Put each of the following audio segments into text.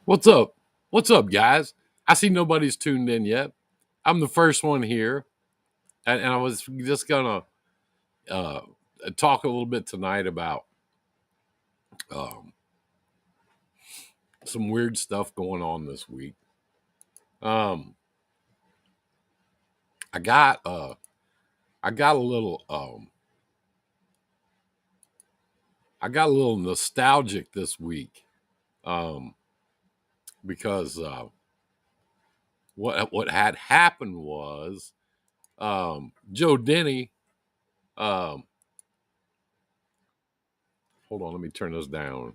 What's up? What's up, guys? I see nobody's tuned in yet. I'm the first one here, and I was just gonna uh, talk a little bit tonight about um, some weird stuff going on this week. Um, I got I got a little I got a little nostalgic this week um, because what had happened was Joe Denny. Um, Hold on, let me turn this down.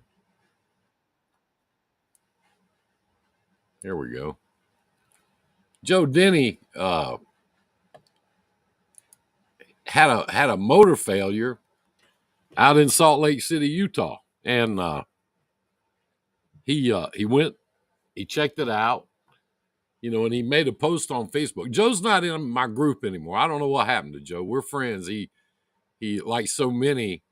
There we go. Joe Denny had a motor failure out in Salt Lake City, Utah, and he went, he checked it out, and he made a post on Facebook. Joe's not in my group anymore. I don't know what happened to Joe. We're friends. He like so many,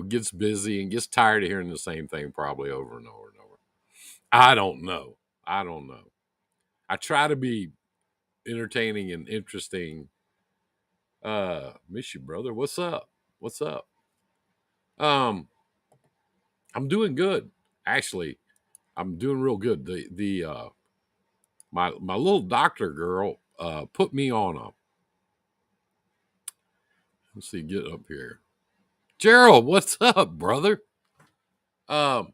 gets busy and gets tired of hearing the same thing probably over and over and over. I don't know. I don't know. I try to be entertaining and interesting. Miss you, brother. What's up? What's up? Um, I'm doing good. Actually, I'm doing real good. The my little doctor girl put me on a. Let's see, get up here. Gerald, what's up, brother? Um,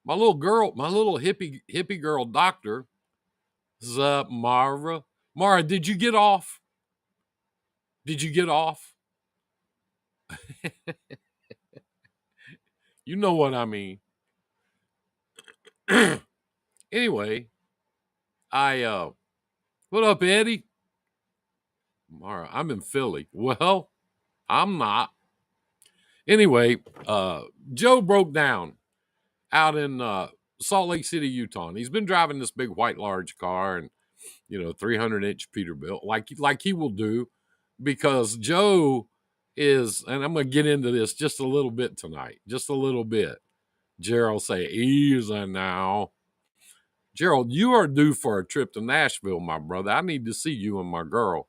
my little hippie girl doctor. What's up, Mara? Mara, did you get off? Did you get off? You know what I mean. Anyway, I what up, Eddie? Mara, I'm in Philly. Well, I'm not. Anyway, Joe broke down out in Salt Lake City, Utah. And he's been driving this big white large car and 300-inch Peterbilt like he will do because Joe is, and I'm going to get into this just a little bit tonight, just a little bit. Gerald say, easy now. Gerald, you are due for a trip to Nashville, my brother. I need to see you and my girl.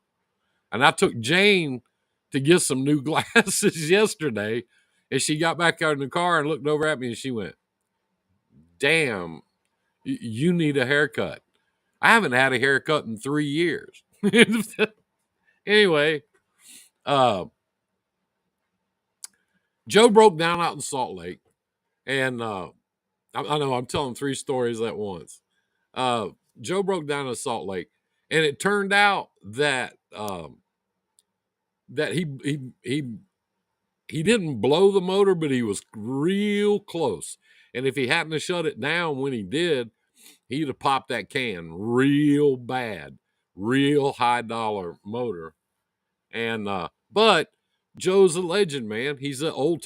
And I took Jane to get some new glasses yesterday. And she got back out in the car and looked over at me and she went, damn, you need a haircut. I haven't had a haircut in 3 years. Anyway, uh, Joe broke down out in Salt Lake. And I know I'm telling 3 stories at once. Uh, Joe broke down in Salt Lake. And it turned out that that he didn't blow the motor, but he was real close. And if he hadn't have shut it down when he did, he'd have popped that can real bad, real high dollar motor. And but Joe's a legend, man. He's an old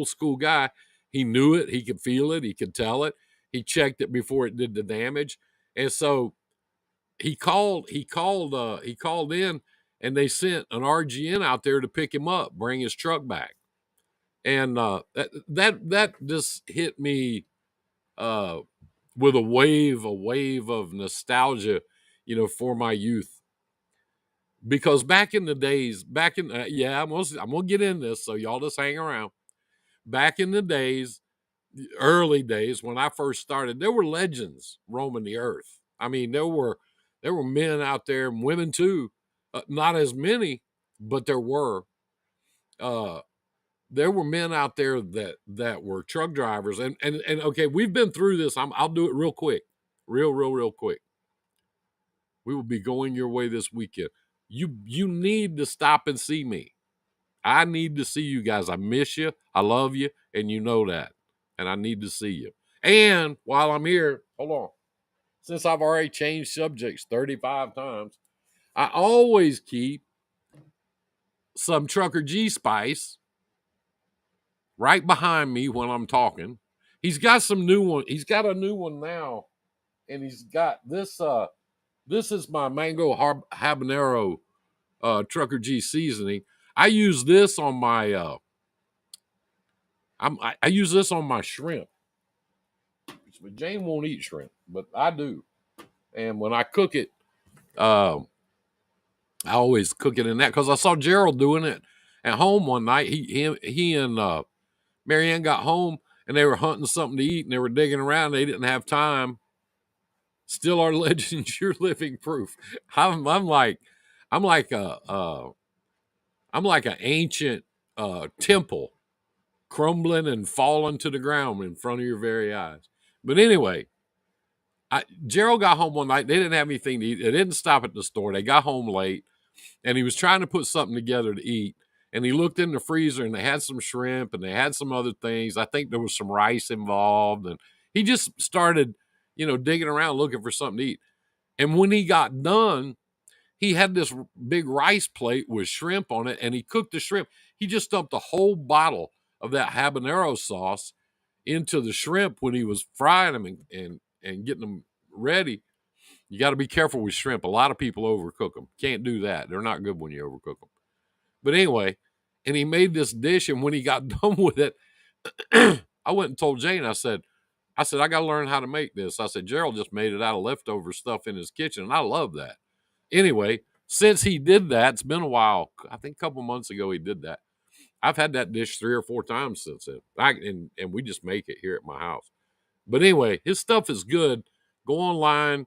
school guy. He knew it, he could feel it, he could tell it. He checked it before it did the damage. And so he called in and they sent an RGN out there to pick him up, bring his truck back. And that just hit me uh, with a wave of nostalgia, for my youth. Because back in the days, I'm gonna get in this, so y'all just hang around. Back in the days, the early days when I first started, there were legends roaming the earth. I mean, there were men out there and women too, not as many, but there were. Uh, there were men out there that were truck drivers, and okay, we've been through this. I'll do it real quick, real quick. We will be going your way this weekend. You need to stop and see me. I need to see you guys. I miss you. I love you, and you know that. And I need to see you. And while I'm here, hold on. Since I've already changed subjects 35 times, I always keep some Trucker G Spice right behind me when I'm talking. He's got some new one. He's got a new one now, and he's got this. This is my mango habanero Trucker G seasoning. I use this on my. I use this on my shrimp. but Jane won't eat shrimp, but I do. And when I cook it, I always cook it in that because I saw Gerald doing it at home one night. He and Marianne got home and they were hunting something to eat and they were digging around. They didn't have time. Still our legends, you're living proof. I'm like an ancient temple crumbling and falling to the ground in front of your very eyes. But anyway, Gerald got home one night. They didn't have anything to eat. They didn't stop at the store. They got home late, and he was trying to put something together to eat. And he looked in the freezer, and they had some shrimp, and they had some other things. I think there was some rice involved. And he just started, digging around looking for something to eat. And when he got done, he had this big rice plate with shrimp on it, and he cooked the shrimp. He just dumped a whole bottle of that habanero sauce into the shrimp when he was frying them and getting them ready. You got to be careful with shrimp. A lot of people overcook them. Can't do that. They're not good when you overcook them. But anyway, and he made this dish, and when he got done with it, I went and told Jane, I said, I got to learn how to make this. I said, Gerald just made it out of leftover stuff in his kitchen, and I love that. Anyway, since he did that, it's been a while. I think a couple months ago he did that. I've had that dish 3 or 4 times since then. And we just make it here at my house. But anyway, his stuff is good. Go online,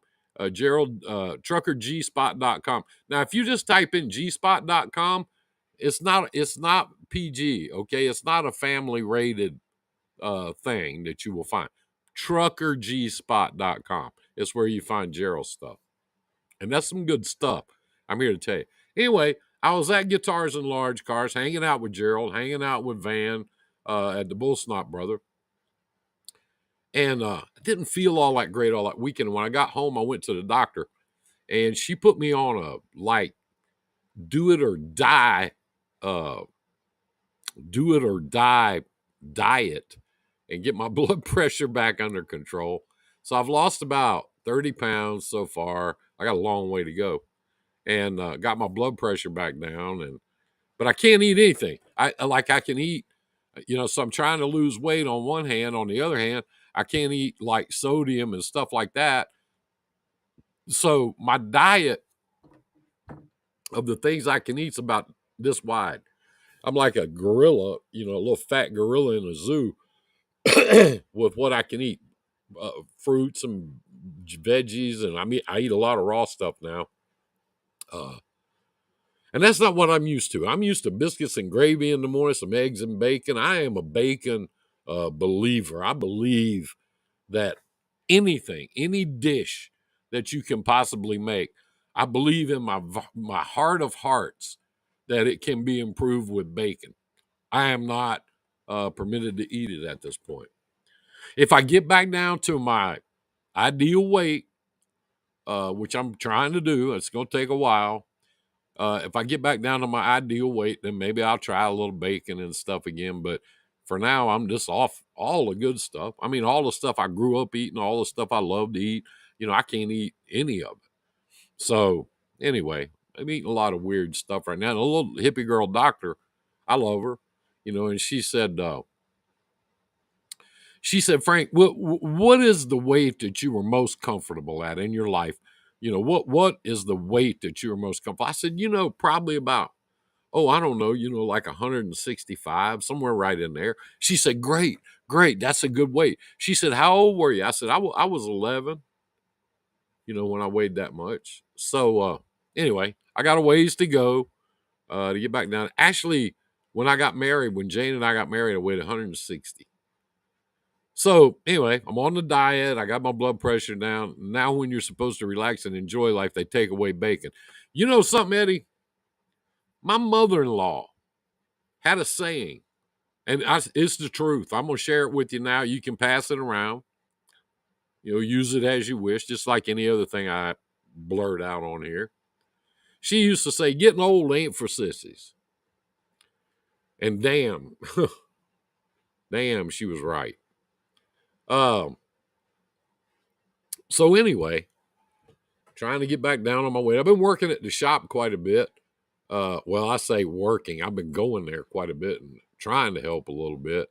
Gerald, truckergspot.com. Now, if you just type in gspot.com, it's not PG, okay? It's not a family rated thing that you will find. Truckergspot.com is where you find Gerald's stuff. And that's some good stuff. I'm here to tell you. Anyway, I was at Guitars and Large Cars, hanging out with Gerald, hanging out with Van at the Bull Snot Brother. And I didn't feel all that great all that weekend. When I got home, I went to the doctor, and she put me on a do it or die diet and get my blood pressure back under control. So I've lost about 30 pounds so far. I got a long way to go, and got my blood pressure back down. But I can't eat anything. I can eat, so I'm trying to lose weight on one hand. On the other hand, I can't eat like sodium and stuff like that. So my diet of the things I can eat is about this wide. I'm like a gorilla, a little fat gorilla in a zoo with what I can eat. Fruits and veggies, and I eat a lot of raw stuff now. And that's not what I'm used to. I'm used to biscuits and gravy in the morning, some eggs and bacon. I am a bacon believer. I believe that any dish that you can possibly make, I believe in my heart of hearts that it can be improved with bacon. I am not permitted to eat it at this point. If I get back down to my ideal weight, which I'm trying to do, it's going to take a while. If I get back down to my ideal weight, then maybe I'll try a little bacon and stuff again. But for now, I'm just off all the good stuff. I mean, all the stuff I grew up eating, all the stuff I love to eat, I can't eat any of it. So anyway, I'm eating a lot of weird stuff right now. And a little hippie girl doctor, I love her, and she said, Frank, what is the weight that you were most comfortable at in your life? What is the weight that you were most comfortable? I said, probably about, I don't know, like 165, somewhere right in there. She said, great. That's a good weight. She said, how old were you? I said, I was 11, when I weighed that much. So anyway, I got a ways to go to get back down. Actually, when Jane and I got married, I weighed 160. So anyway, I'm on the diet. I got my blood pressure down. Now when you're supposed to relax and enjoy life, they take away bacon. You know something, Eddie? My mother-in-law had a saying, and it's the truth. I'm going to share it with you now. You can pass it around. Use it as you wish, just like any other thing I blurt out on here. She used to say, getting old ain't for sissies. And damn, she was right. So anyway, trying to get back down on my weight. I've been working at the shop quite a bit. Well, I say working. I've been going there quite a bit and trying to help a little bit.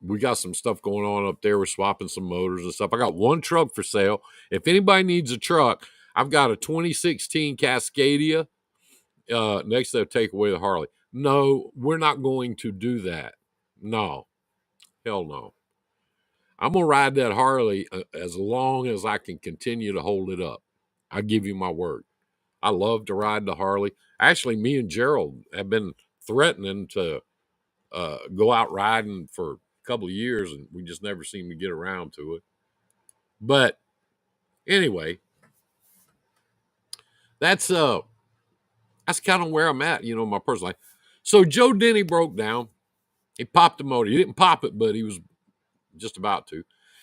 we got some stuff going on up there. We're swapping some motors and stuff. I got one truck for sale. If anybody needs a truck, I've got a 2016 Cascadia. Next, they'll take away the Harley. No, we're not going to do that. No, hell no. I'm going to ride that Harley as long as I can continue to hold it up. I give you my word. I love to ride the Harley. Actually, me and Gerald have been threatening to go out riding for a couple of years, and we just never seem to get around to it. But anyway, that's kind of where I'm at, my personal life. So Joe Denny broke down. He popped the motor. He didn't pop it, but he was just about to.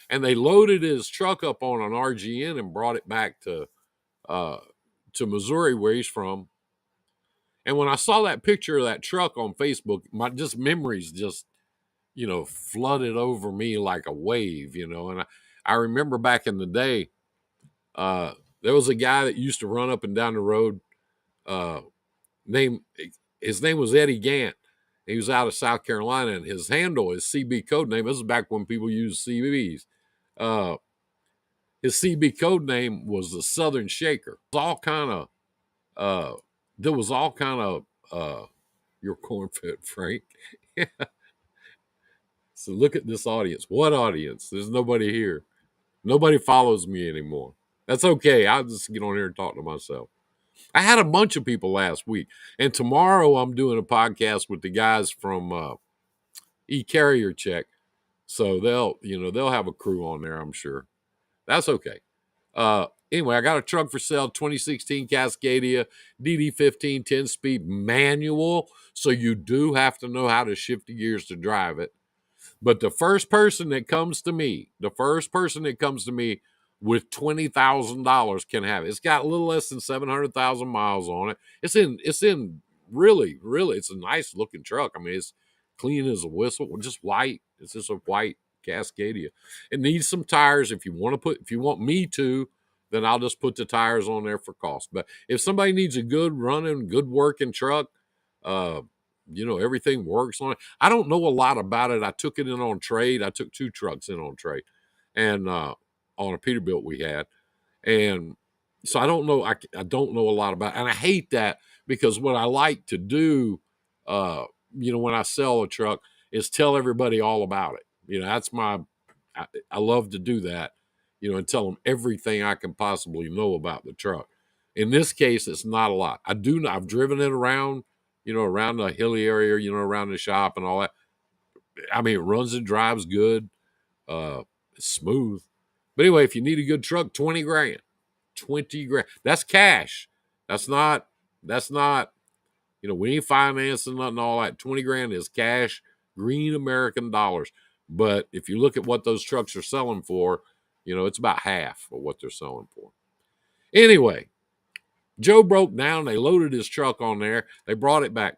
And they loaded his truck up on an RGN and brought it back to Missouri, where he's from. And when I saw that picture of that truck on Facebook, my memories just, flooded over me like a wave, And I remember back in the day, there was a guy that used to run up and down the road. His name was Eddie Gant. He was out of South Carolina, and his handle, his CB code name, this is back when people used CBs. His CB code name was the Southern Shaker. There was all kind of your cornfed, Frank. So look at this audience. What audience? There's nobody here. Nobody follows me anymore. That's okay. I'll just get on here and talk to myself. I had a bunch of people last week, and tomorrow I'm doing a podcast with the guys from E-Carrier Check. So they'll have a crew on there, I'm sure. That's okay. Anyway, I got a truck for sale, 2016 Cascadia, DD15 10-speed manual. So you do have to know how to shift the gears to drive it. But the first person that comes to me with $20,000 can have it. It's got a little less than 700,000 miles on it. It's in really, it's a nice looking truck. I mean, it's clean as a whistle, just white. It's just a white Cascadia. It needs some tires. If you want me to, then I'll just put the tires on there for cost. But if somebody needs a good running, good working truck, everything works on it. I don't know a lot about it. I took it in on trade. I took 2 trucks in on trade, and on a Peterbilt we had, and so I don't know. I don't know a lot about it. And I hate that, because what I like to do, when I sell a truck, is tell everybody all about it. That's I love to do that, and tell them everything I can possibly know about the truck. In this case, it's not a lot. I've driven it around, around the hilly area, around the shop and all that. I mean, it runs and drives good. It's smooth. But anyway, if you need a good truck, 20 grand. 20 grand. That's cash. That's not, we ain't financing nothing, all that. 20 grand is cash, green American dollars. But if you look at what those trucks are selling for, it's about half of what they're selling for. Anyway, Joe broke down. They loaded his truck on there. They brought it back.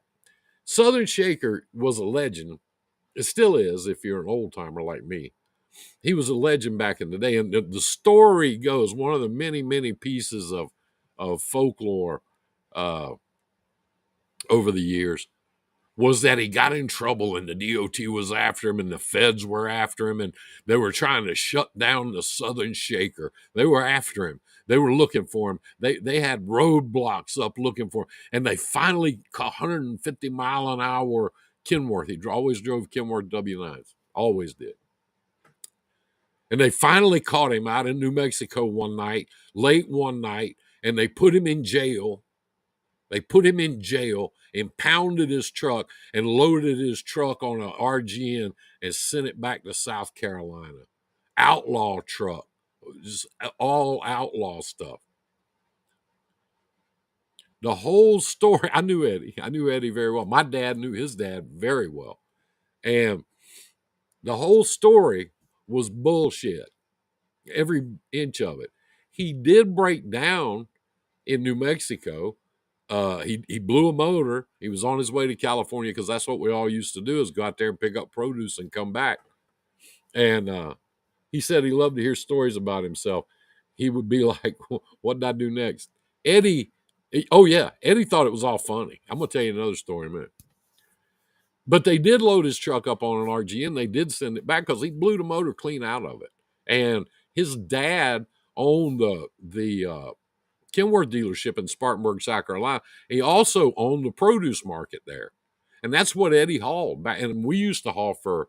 Southern Shaker was a legend. It still is, if you're an old timer like me. He was a legend back in the day. And the story goes, one of the many, many pieces of folklore over the years was that he got in trouble, and the DOT was after him, and the feds were after him, and they were trying to shut down the Southern Shaker. They were after him. They were looking for him. They had roadblocks up looking for him, and they finally caught 150 mile an hour Kenworth. He always drove Kenworth W9s, always did. And they finally caught him out in New Mexico late one night, and they put him in jail. Impounded his truck, and loaded his truck on an RGN and sent it back to South Carolina. Outlaw truck. Just all outlaw stuff. The whole story, I knew Eddie very well. My dad knew his dad very well. And the whole story was bullshit. Every inch of it. He did break down in New Mexico. He blew a motor. He was on his way to California, because that's what we all used to do, is go out there and pick up produce and come back. And he said he loved to hear stories about himself. He would be like, what did I do next? Eddie thought it was all funny. I'm going to tell you another story in a minute. But they did load his truck up on an RGN. They did send it back because he blew the motor clean out of it. And his dad owned the Kenworth dealership in Spartanburg, South Carolina. He also owned the produce market there. And that's what Eddie hauled back. And we used to haul for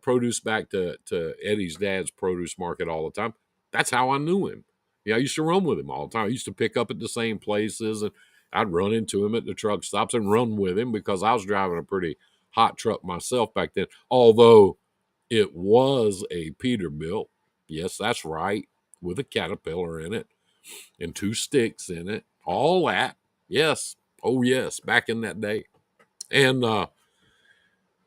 produce back to Eddie's dad's produce market all the time. That's how I knew him. Yeah, I used to run with him all the time. I used to pick up at the same places, and I'd run into him at the truck stops and run with him because I was driving a pretty hot truck myself back then. Although it was a Peterbilt. Yes, that's right, with a Caterpillar in it and 2 sticks in it. All that. Yes. Oh, yes. Back in that day. And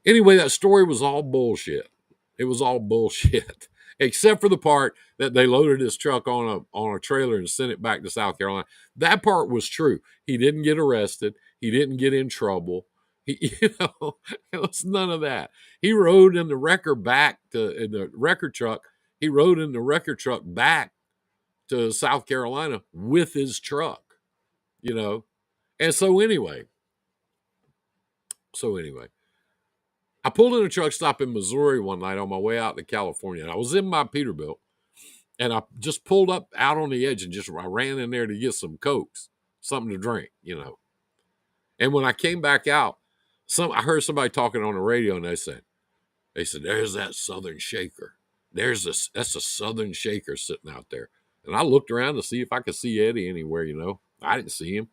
anyway, that story was all bullshit. It was all bullshit, except for the part that they loaded his truck on a trailer and sent it back to South Carolina. That part was true. He didn't get arrested. He didn't get in trouble. It was none of that. He rode in the wrecker back in the wrecker truck. He rode in the wrecker truck back to South Carolina with his truck. And so anyway, I pulled in a truck stop in Missouri one night on my way out to California. And I was in my Peterbilt, and I just pulled up out on the edge and I ran in there to get some Cokes, something to drink. And when I came back out, I heard somebody talking on the radio, and they said, "There's that Southern Shaker. That's a Southern Shaker sitting out there." And I looked around to see if I could see Eddie anywhere. I didn't see him.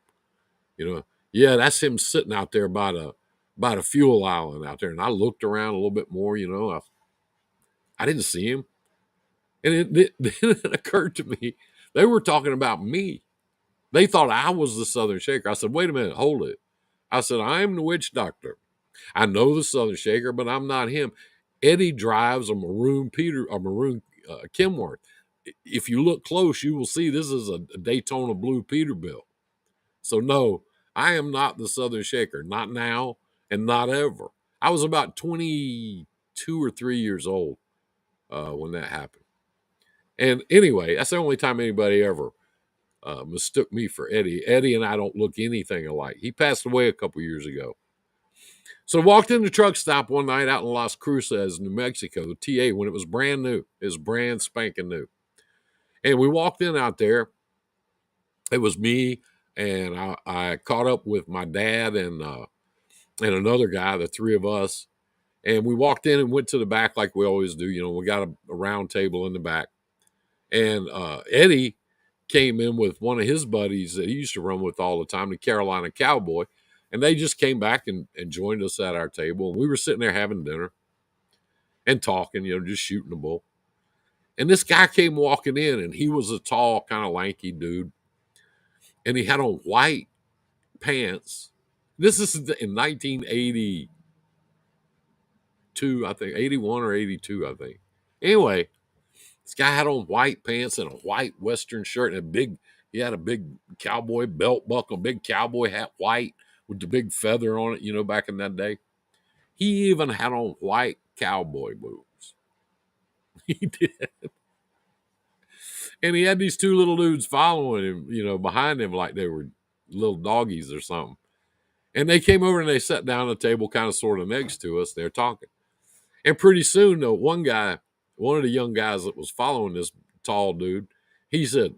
Yeah, that's him sitting out there by the fuel island out there. And I looked around a little bit more. I didn't see him. And then it occurred to me, they were talking about me. They thought I was the Southern Shaker. I said, "Wait a minute, hold it." I said, "I'm the witch doctor. I know the Southern Shaker, but I'm not him. Eddie drives a maroon Kenworth. If you look close, you will see this is a Daytona blue Peterbilt. So no, I am not the Southern Shaker. Not now and not ever." I was about 22 or 3 years old when that happened. And anyway, that's the only time anybody ever mistook me for Eddie. Eddie and I don't look anything alike. He passed away a couple years ago. So I walked in the truck stop one night out in Las Cruces, New Mexico, TA, when it was brand new. It was brand spanking new. And we walked in out there. It was me, and I caught up with my dad and another guy, the 3 of us. And we walked in and went to the back like we always do. We got a round table in the back. And Eddie came in with one of his buddies that he used to run with all the time, the Carolina Cowboy. And they just came back and joined us at our table. And we were sitting there having dinner and talking, just shooting the bull. And this guy came walking in, and he was a tall, kind of lanky dude. And he had on white pants. This is in 1982, I think, 81 or 82, I think. Anyway, this guy had on white pants and a white Western shirt and he had a big cowboy belt buckle, big cowboy hat, white with the big feather on it, back in that day. He even had on white cowboy boots. He did. And he had these 2 little dudes following him, behind him like they were little doggies or something. And they came over and they sat down at the table kind of sort of next to us. They're talking. And pretty soon, though, one of the young guys that was following this tall dude, he said,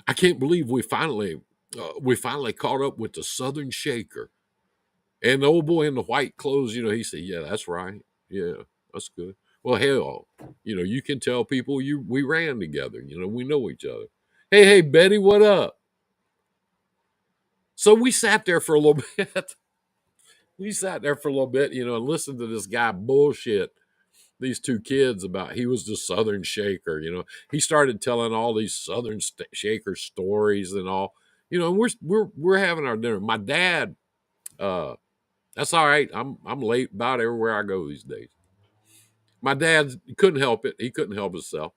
"I can't believe we finally caught up with the Southern Shaker." And the old boy in the white clothes, he said, "Yeah, that's right. Yeah, that's good. Well, hell, you can tell people we ran together. We know each other. Hey, Betty, what up?" So we sat there for a little bit. And listened to this guy bullshit these 2 kids about he was the Southern Shaker. He started telling all these Southern Shaker stories and all. And we're having our dinner. My dad, that's all right. I'm late about everywhere I go these days. My dad couldn't help it. He couldn't help himself.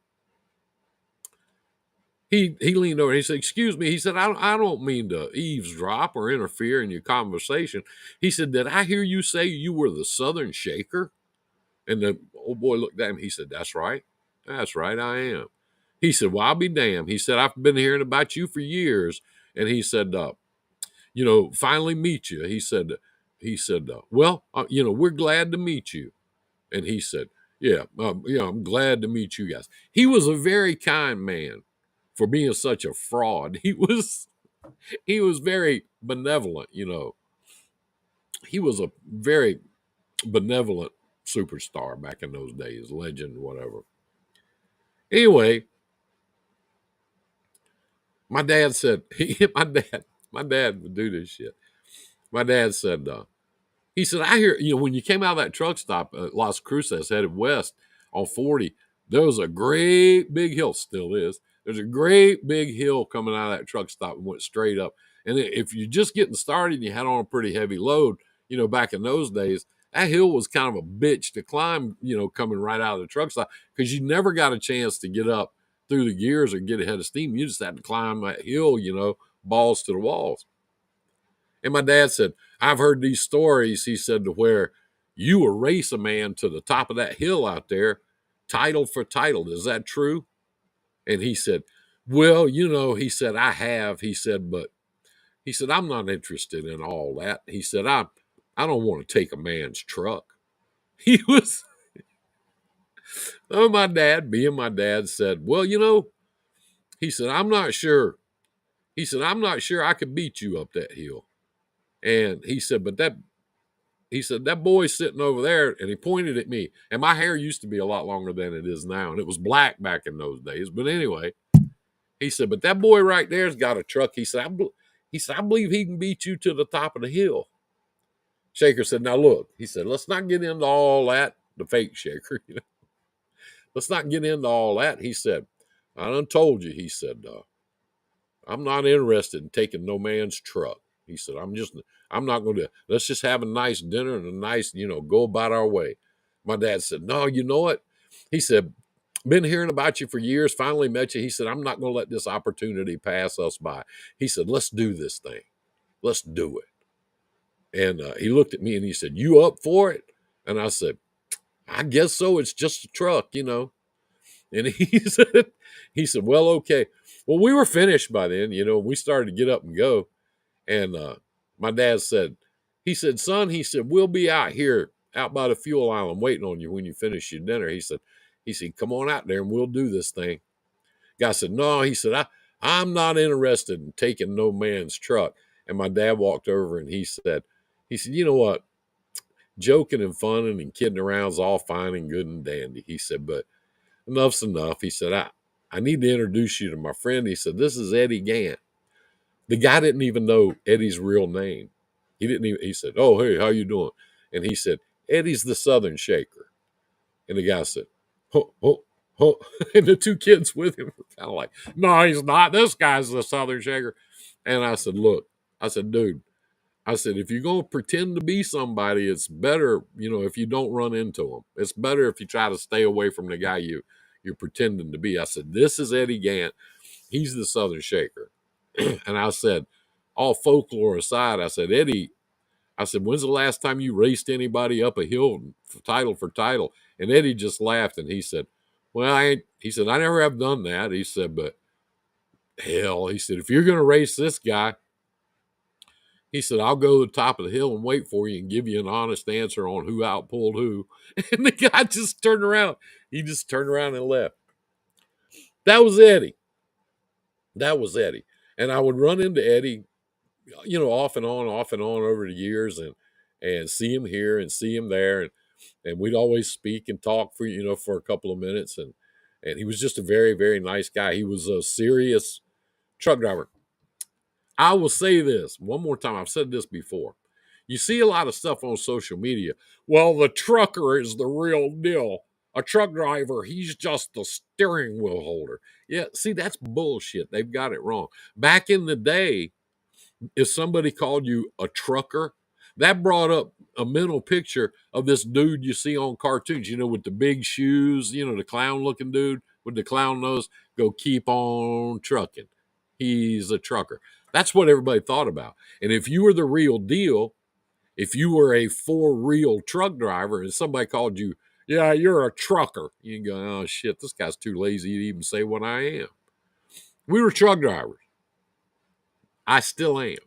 He leaned over and he said, "Excuse me." He said, I don't mean to eavesdrop or interfere in your conversation." He said, "Did I hear you say you were the Southern Shaker?" And the old boy looked at him. He said, "That's right. That's right, I am." He said, "Well, I'll be damned." He said, "I've been hearing about you for years." And he said, finally meet you. He said, he said, well, we're glad to meet you. And he said, yeah, I'm glad to meet you guys. He was a very kind man for being such a fraud. He was very benevolent, He was a very benevolent superstar back in those days, legend, whatever. Anyway, my dad said, my dad would do this shit. My dad said, he said, I hear, when you came out of that truck stop at Las Cruces headed west on 40, there was a great big hill, still is. There's a great big hill coming out of that truck stop and went straight up. And if you're just getting started and you had on a pretty heavy load, back in those days, that hill was kind of a bitch to climb, coming right out of the truck stop because you never got a chance to get up through the gears or get ahead of steam. You just had to climb that hill, balls to the walls. And my dad said, I've heard these stories, he said, to where you will race a man to the top of that hill out there, title for title. Is that true? And he said, well, he said, I have. He said, but he said, I'm not interested in all that. He said, I don't want to take a man's truck. He was, oh, my dad, being my dad, said, well, he said, I'm not sure. He said, I'm not sure I could beat you up that hill. And he said, but that boy's sitting over there, and he pointed at me. And my hair used to be a lot longer than it is now, and it was black back in those days. But anyway, he said, but that boy right there's got a truck. He said, I believe he can beat you to the top of the hill. Shaker said, now look, he said, let's not get into all that, the fake Shaker, Let's not get into all that. He said, I done told you, he said, I'm not interested in taking no man's truck. He said, I'm not going to, let's just have a nice dinner and a nice, go about our way. My dad said, no, you know what? He said, been hearing about you for years, finally met you. He said, I'm not going to let this opportunity pass us by. He said, let's do this thing. Let's do it. And he looked at me and he said, you up for it? And I said, I guess so. It's just a truck, And he said, well, okay. Well, we were finished by then, we started to get up and go. And my dad said, he said, son, he said, we'll be out here out by the fuel island waiting on you when you finish your dinner. He said, come on out there and we'll do this thing. Guy said, no, he said, I'm not interested in taking no man's truck. And my dad walked over and he said, you know what? Joking and funning and kidding around is all fine and good and dandy. He said, but enough's enough. He said, I need to introduce you to my friend. He said, this is Eddie Gant. The guy didn't even know Eddie's real name. He said, oh, hey, how you doing? And he said, Eddie's the Southern Shaker. And the guy said, oh, oh, oh. And the two kids with him were kind of like, no, he's not. This guy's the Southern Shaker. And I said, look, I said, dude, I said, if you're going to pretend to be somebody, it's better, if you don't run into them. It's better if you try to stay away from the guy you're pretending to be. I said, this is Eddie Gant. He's the Southern Shaker. And I said, all folklore aside, I said, Eddie, I said, when's the last time you raced anybody up a hill for title? And Eddie just laughed and he said, well, he said, I never have done that. He said, but hell, he said, if you're going to race this guy, he said, I'll go to the top of the hill and wait for you and give you an honest answer on who outpulled who. And the guy just turned around. He just turned around and left. That was Eddie. And I would run into Eddie, off and on over the years and see him here and see him there. And we'd always speak and talk for a couple of minutes. And he was just a very, very nice guy. He was a serious truck driver. I will say this one more time. I've said this before. You see a lot of stuff on social media. Well, the trucker is the real deal. A truck driver, he's just the steering wheel holder. Yeah, see, that's bullshit. They've got it wrong. Back in the day, if somebody called you a trucker, that brought up a mental picture of this dude you see on cartoons, with the big shoes, the clown looking dude with the clown nose. Go keep on trucking. He's a trucker. That's what everybody thought about. And if you were the real deal, if you were a for real truck driver and somebody called you, yeah, you're a trucker, you go, oh shit, this guy's too lazy to even say what I am. We were truck drivers. I still am.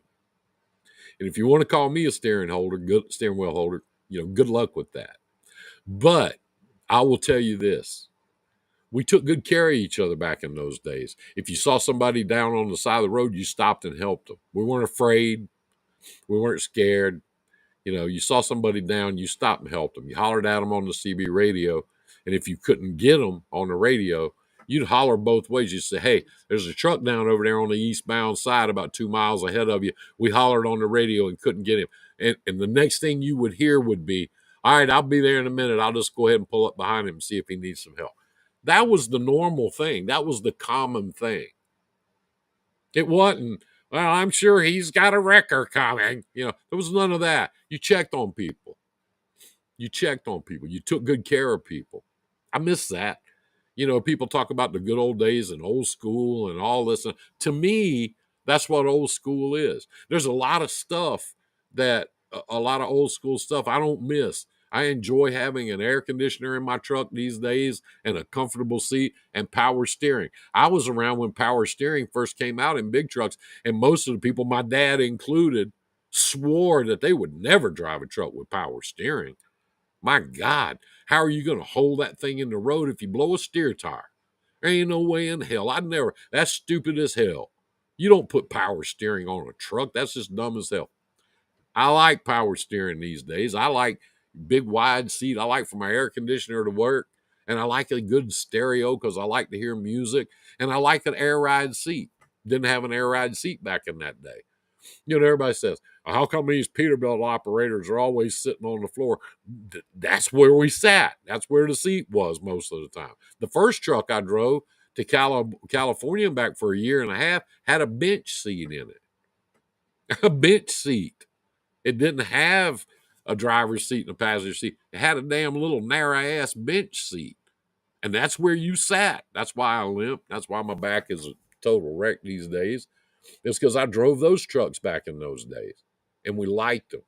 And if you want to call me a steering wheel holder, good luck with that. But I will tell you this. We took good care of each other back in those days. If you saw somebody down on the side of the road, you stopped and helped them. We weren't afraid. We weren't scared. You saw somebody down, you stopped and helped them. You hollered at them on the CB radio. And if you couldn't get them on the radio, you'd holler both ways. You'd say, hey, there's a truck down over there on the eastbound side about 2 miles ahead of you. We hollered on the radio and couldn't get him. And the next thing you would hear would be, all right, I'll be there in a minute. I'll just go ahead and pull up behind him and see if he needs some help. That was the normal thing. That was the common thing. It wasn't, well, I'm sure he's got a wrecker coming. There was none of that. You checked on people. You took good care of people. I miss that. People talk about the good old days and old school and all this. To me, that's what old school is. There's a lot of stuff a lot of old school stuff I don't miss. I enjoy having an air conditioner in my truck these days and a comfortable seat and power steering. I was around when power steering first came out in big trucks, and most of the people, my dad included, swore that they would never drive a truck with power steering. My God, how are you going to hold that thing in the road if you blow a steer tire? There ain't no way in hell. That's stupid as hell. You don't put power steering on a truck. That's just dumb as hell. I like power steering these days. I like big wide seat. I like for my air conditioner to work. And I like a good stereo because I like to hear music. And I like an air ride seat. Didn't have an air ride seat back in that day. Everybody says, how come these Peterbilt operators are always sitting on the floor? That's where we sat. That's where the seat was most of the time. The first truck I drove to California and back for a year and a half had a bench seat in it. A bench seat. It didn't have a driver's seat and a passenger seat. It had a damn little narrow-ass bench seat. And that's where you sat. That's why I limp. That's why my back is a total wreck these days. It's because I drove those trucks back in those days. And we liked them.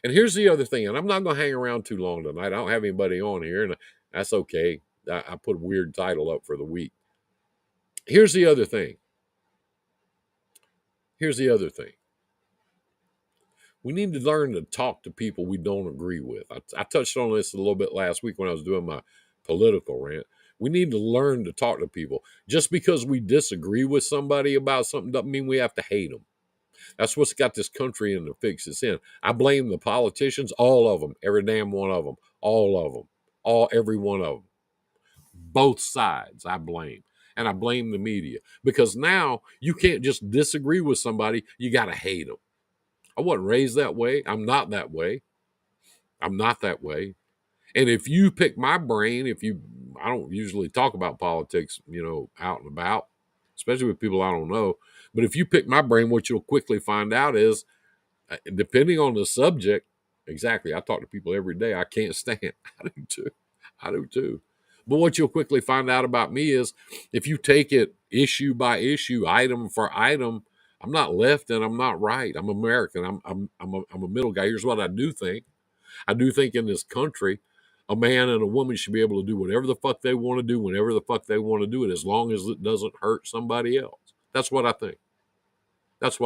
And here's the other thing, and I'm not going to hang around too long tonight. I don't have anybody on here, and that's okay. I put a weird title up for the week. Here's the other thing. We need to learn to talk to people we don't agree with. I touched on this a little bit last week when I was doing my political rant. We need to learn to talk to people. Just because we disagree with somebody about something doesn't mean we have to hate them. That's what's got this country in the fix it's in. I blame the politicians, all of them, every damn one of them, all of them, every one of them. Both sides I blame. And I blame the media because now you can't just disagree with somebody. You got to hate them. I wasn't raised that way. I'm not that way. And if you pick my brain, I don't usually talk about politics, out and about, especially with people I don't know. But if you pick my brain, what you'll quickly find out is, depending on the subject, exactly, I talk to people every day I can't stand. I do too. But what you'll quickly find out about me is, if you take it issue by issue, item for item, I'm not left and I'm not right. I'm American. I'm a middle guy. Here's what I do think. I do think in this country, a man and a woman should be able to do whatever the fuck they want to do, whenever the fuck they want to do it, as long as it doesn't hurt somebody else. That's what I think. That's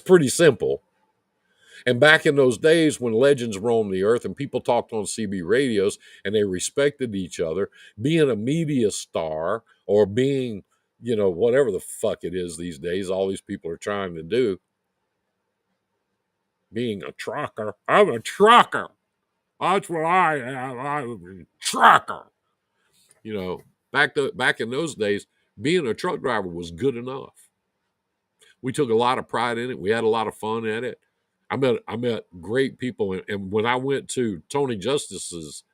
pretty simple. And back in those days when legends roamed the earth and people talked on CB radios and they respected each other, being a media star or being, whatever the fuck it is these days, all these people are trying to do, being a trucker. I'm a trucker. That's what I am. I'm a trucker. Back in those days, being a truck driver was good enough. We took a lot of pride in it. We had a lot of fun at it. I met great people, and when I went to Tony Justice's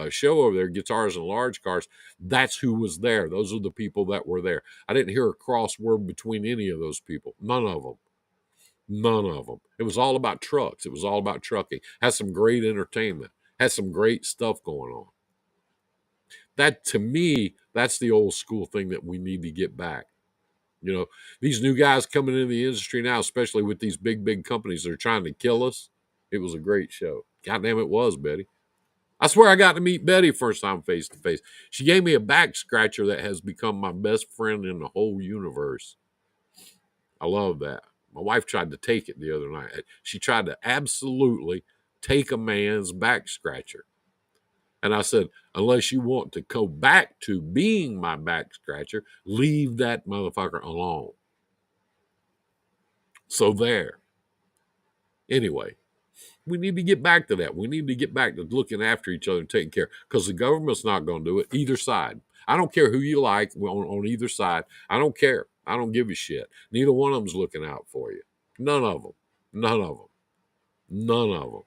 show over there, Guitars and Large Cars, that's who was there. Those are the people that were there. I didn't hear a cross word between any of those people. None of them. It was all about trucks. It was all about trucking. Had some great entertainment. Had some great stuff going on. That, to me, that's the old school thing that we need to get back. These new guys coming into the industry now, especially with these big companies that are trying to kill us. It was a great show. Goddamn, it was, Betty. I swear I got to meet Betty first time face to face. She gave me a back scratcher that has become my best friend in the whole universe. I love that. My wife tried to take it the other night. She tried to absolutely take a man's back scratcher. And I said, unless you want to go back to being my back scratcher, leave that motherfucker alone. So there. Anyway, we need to get back to that. We need to get back to looking after each other and taking care, because the government's not going to do it either side. I don't care who you like on either side. I don't care. I don't give a shit. Neither one of them's looking out for you. None of them. None of them. None of them.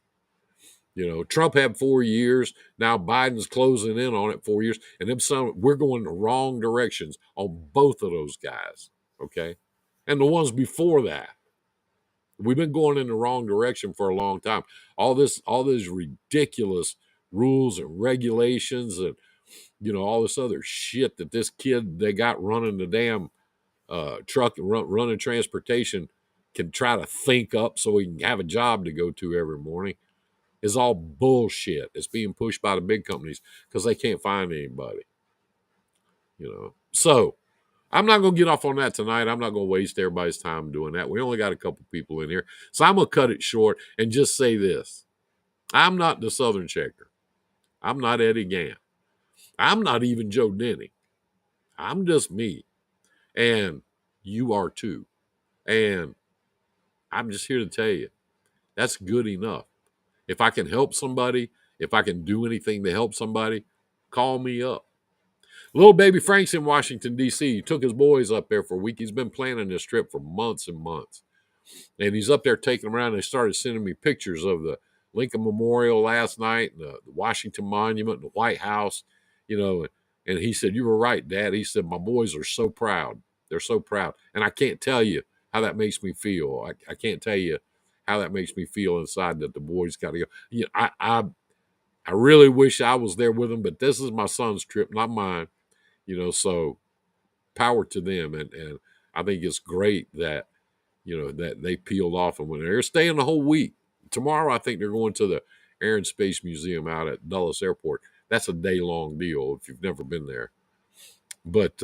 You know, Trump had 4 years. Now Biden's closing in on it 4 years. And we're going the wrong directions on both of those guys. Okay. And the ones before that. We've been going in the wrong direction for a long time. All these ridiculous rules and regulations and, you know, all this other shit that this kid they got running the damn truck and running transportation can try to think up so he can have a job to go to every morning is all bullshit. It's being pushed by the big companies because they can't find anybody. You know, so I'm not going to get off on that tonight. I'm not going to waste everybody's time doing that. We only got a couple people in here. So I'm going to cut it short and just say this. I'm not the Southern Checker. I'm not Eddie Gant. I'm not even Joe Denny. I'm just me. And you are too. And I'm just here to tell you, that's good enough. If I can help somebody, if I can do anything to help somebody, call me up. Little baby Frank's in Washington, D.C. He took his boys up there for a week. He's been planning this trip for months and months. And he's up there taking them around. They started sending me pictures of the Lincoln Memorial last night, and the Washington Monument, and the White House, you know. And he said, "You were right, Dad." He said, "My boys are so proud. They're so proud." And I can't tell you how that makes me feel. I can't tell you how that makes me feel inside that the boys got to go. You know, I really wish I was there with them, but this is my son's trip, not mine. You know, so power to them. And I think it's great that, you know, that they peeled off and went. They're staying the whole week. Tomorrow, I think they're going to the Air and Space Museum out at Dulles Airport. That's a day-long deal if you've never been there. But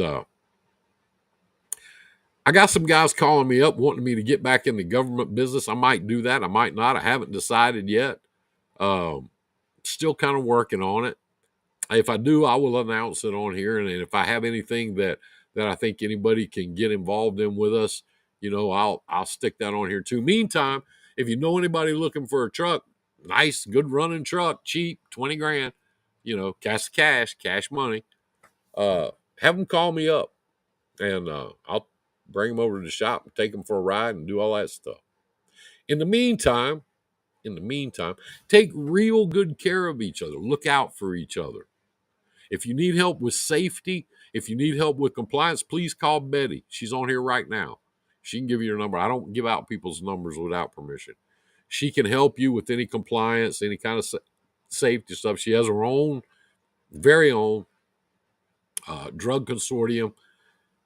I got some guys calling me up wanting me to get back in the government business. I might do that. I might not. I haven't decided yet. Still kind of working on it. If I do, I will announce it on here. And if I have anything that I think anybody can get involved in with us, you know, I'll stick that on here too. Meantime, if you know anybody looking for a truck, nice, good running truck, cheap, 20 grand, you know, cash money, have them call me up and I'll bring them over to the shop and take them for a ride and do all that stuff. In the meantime, take real good care of each other. Look out for each other. If you need help with safety, if you need help with compliance, please call Betty. She's on here right now. She can give you your number. I don't give out people's numbers without permission. She can help you with any compliance, any kind of safety stuff. She has her own, very own drug consortium.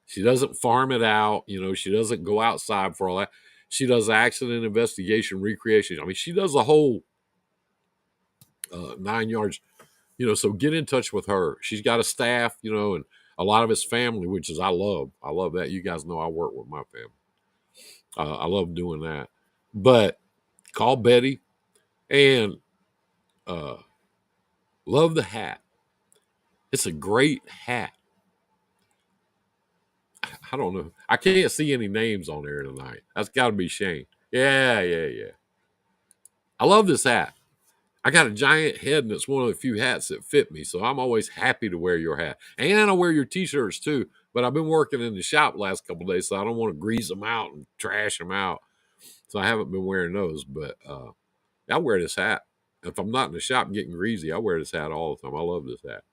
She doesn't farm it out. You know, she doesn't go outside for all that. She does accident investigation, recreation. I mean, she does the whole 9 yards. You know, so get in touch with her. She's got a staff, you know, and a lot of it's family, which is I love. I love that. You guys know I work with my family. I love doing that. But call Betty and love the hat. It's a great hat. I don't know. I can't see any names on there tonight. That's got to be Shane. Yeah. I love this hat. I got a giant head, and it's one of the few hats that fit me. So I'm always happy to wear your hat. And I wear your T-shirts too. But I've been working in the shop the last couple of days, so I don't want to grease them out and trash them out. So I haven't been wearing those. But I wear this hat. If I'm not in the shop getting greasy, I wear this hat all the time. I love this hat.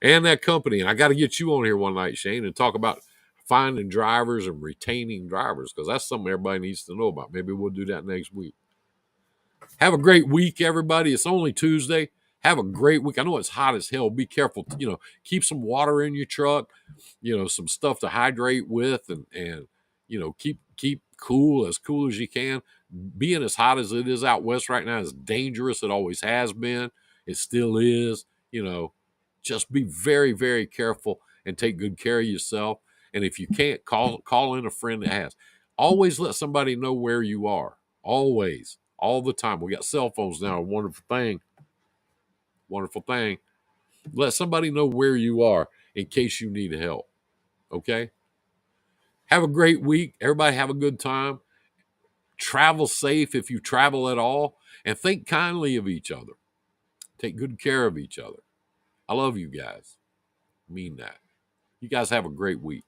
And that company. And I got to get you on here one night, Shane, and talk about finding drivers and retaining drivers, because that's something everybody needs to know about. Maybe we'll do that next week. Have a great week, everybody. It's only Tuesday. Have a great week. I know it's hot as hell. Be careful. You know, keep some water in your truck. You know, some stuff to hydrate with, and you know, keep cool as you can. Being as hot as it is out west right now is dangerous. It always has been. It still is. You know, just be very, very careful and take good care of yourself. And if you can't, call in a friend that has. Always let somebody know where you are. Always, all the time. We got cell phones now. A wonderful thing. Wonderful thing. Let somebody know where you are in case you need help. Okay? Have a great week. Everybody have a good time. Travel safe if you travel at all. And think kindly of each other. Take good care of each other. I love you guys. I mean that. You guys have a great week.